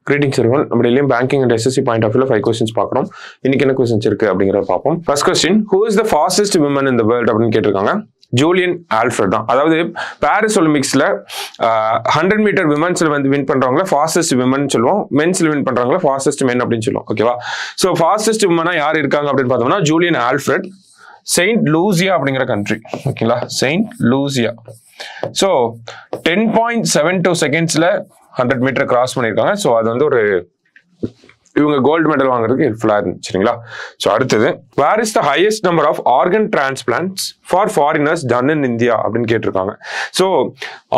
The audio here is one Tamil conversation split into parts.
Greetings everyone. நம்ம டெய்லியும் banking and SSC point of view 5 questions பார்க்கறோம். இன்னைக்கு என்ன questions இருக்கு அப்படிங்கறத பாப்போம். First question, who is the fastest woman in the world அப்படினு கேட்டிருக்காங்க. ஜூலியன் ஆல்ஃபிரட் தான். அதாவது பாரிஸ் ஒலிம்பிக்ஸ்ல 100 மீட்டர் விமென்ஸ்ல வந்து வின் பண்றவங்கள ஃபாஸ்டஸ்ட் விமன் சொல்லுவோம், மென்ஸ்ல வின் பண்றவங்கள ஃபாஸ்டஸ்ட் மென் அப்படின்னு சொல்லுவோம். ஓகேவா? சோ ஃபாஸ்டஸ்ட் விமனா யார் இருக்காங்க அப்படின்னு பார்த்தோம்னா ஜூலியன் ஆல்ஃபிரட், செயின்ட் லூசியா அப்படிங்கிற கண்ட்ரி. ஓகேங்களா? Saint Lucia. சோ 10.72 செகண்ட்ஸ்ல 100 மீட்டர் கிராஸ் பண்ணிருக்காங்க. சோ அது வந்து ஒரு இவங்க கோல்டு மெடல் வாங்குறதுக்கு ஹெல்ப்ஃபுல்லா இருந்துச்சு. சரிங்களா? சோ அடுத்தது, where is the highest number of organ transplants for foreigners done in India அப்படின்னு கேட்டிருக்காங்க. சோ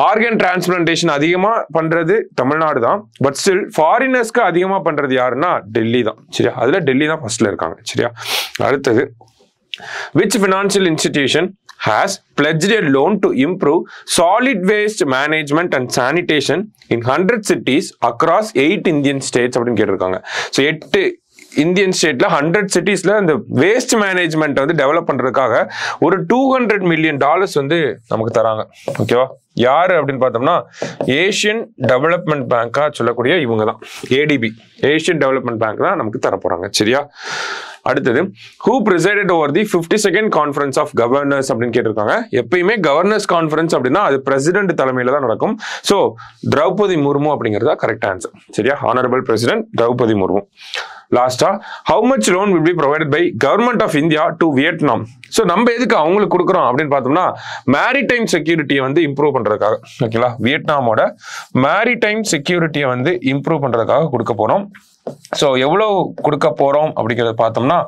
ஆர்கன் டிரான்ஸ்பிளான்டேஷன் அதிகமா பண்றது தமிழ்நாடு தான். பட் ஸ்டில் ஃபாரினர்ஸ்க்கு அதிகமா பண்றது யாருன்னா டெல்லி தான். சரியா? அதுல டெல்லி தான் ஃபர்ஸ்ட்ல இருக்காங்க. சரியா? அடுத்தது, which financial institution has pledged a loan to improve solid waste management and sanitation in 100 cities across 8 Indian states அப்படின்னு கேட்டிருக்காங்க. ஸோ 8 இந்தியன் ஸ்டேட்ல 100 சிட்டிஸ்ல இந்த வேஸ்ட் மேனேஜ்மெண்ட் வந்து டெவலப் பண்றதுக்காக ஒரு $200 million வந்து நமக்கு தராங்க. ஓகேவா? யாரு அப்படின்னு பார்த்தோம்னா ஏசியன் டெவலப்மெண்ட் பேங்கா சொல்லக்கூடிய இவங்க தான், ஏடிபி, ஏசியன் டெவலப்மெண்ட் பேங்க் தான் நமக்கு தர போறாங்க. சரியா? அடுத்தது, who presided over the 52nd conference of governors அப்படின்னு கேட்டிருக்காங்க. எப்பயுமே கவர்னர்ஸ் கான்ஃபரன்ஸ் அப்படின்னா அது பிரசிடென்ட் தலைமையில தான் நடக்கும். சோ திரௌபதி முர்மு அப்படிங்கிறதா கரெக்ட் ஆன்சர். சரியா? Honourable president Droupadi Murmu. லாஸ்டா, how much loan will be provided by government of India to Vietnam? So நம்ம எதுக்கு அவங்களுக்கு கொடுக்குறோம் அப்படின்னு பார்த்தோம்னா மேரிடைம் செக்யூரிட்டியை வந்து இம்ப்ரூவ் பண்றதுக்காக. ஓகேங்களா? வியட்நாமோட மேரிடைம் செக்யூரிட்டியை வந்து இம்ப்ரூவ் பண்றதுக்காக கொடுக்க போறோம். ஸோ எவ்வளவு கொடுக்க போறோம் அப்படிங்கிறத பார்த்தோம்னா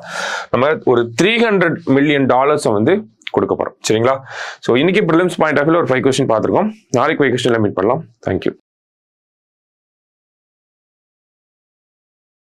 நம்ம ஒரு $300 million வந்து கொடுக்க போறோம். சரிங்களா? ஸோ இன்னைக்கு ப்ரிலிம்ஸ் பாயிண்ட் ஆஃப் வியூல ஒரு 5 கொஸ்டின் பார்த்துருக்கோம். நாளைக்கு 5 கொஸ்டின்ல மீட் பண்ணலாம். தேங்க்யூ.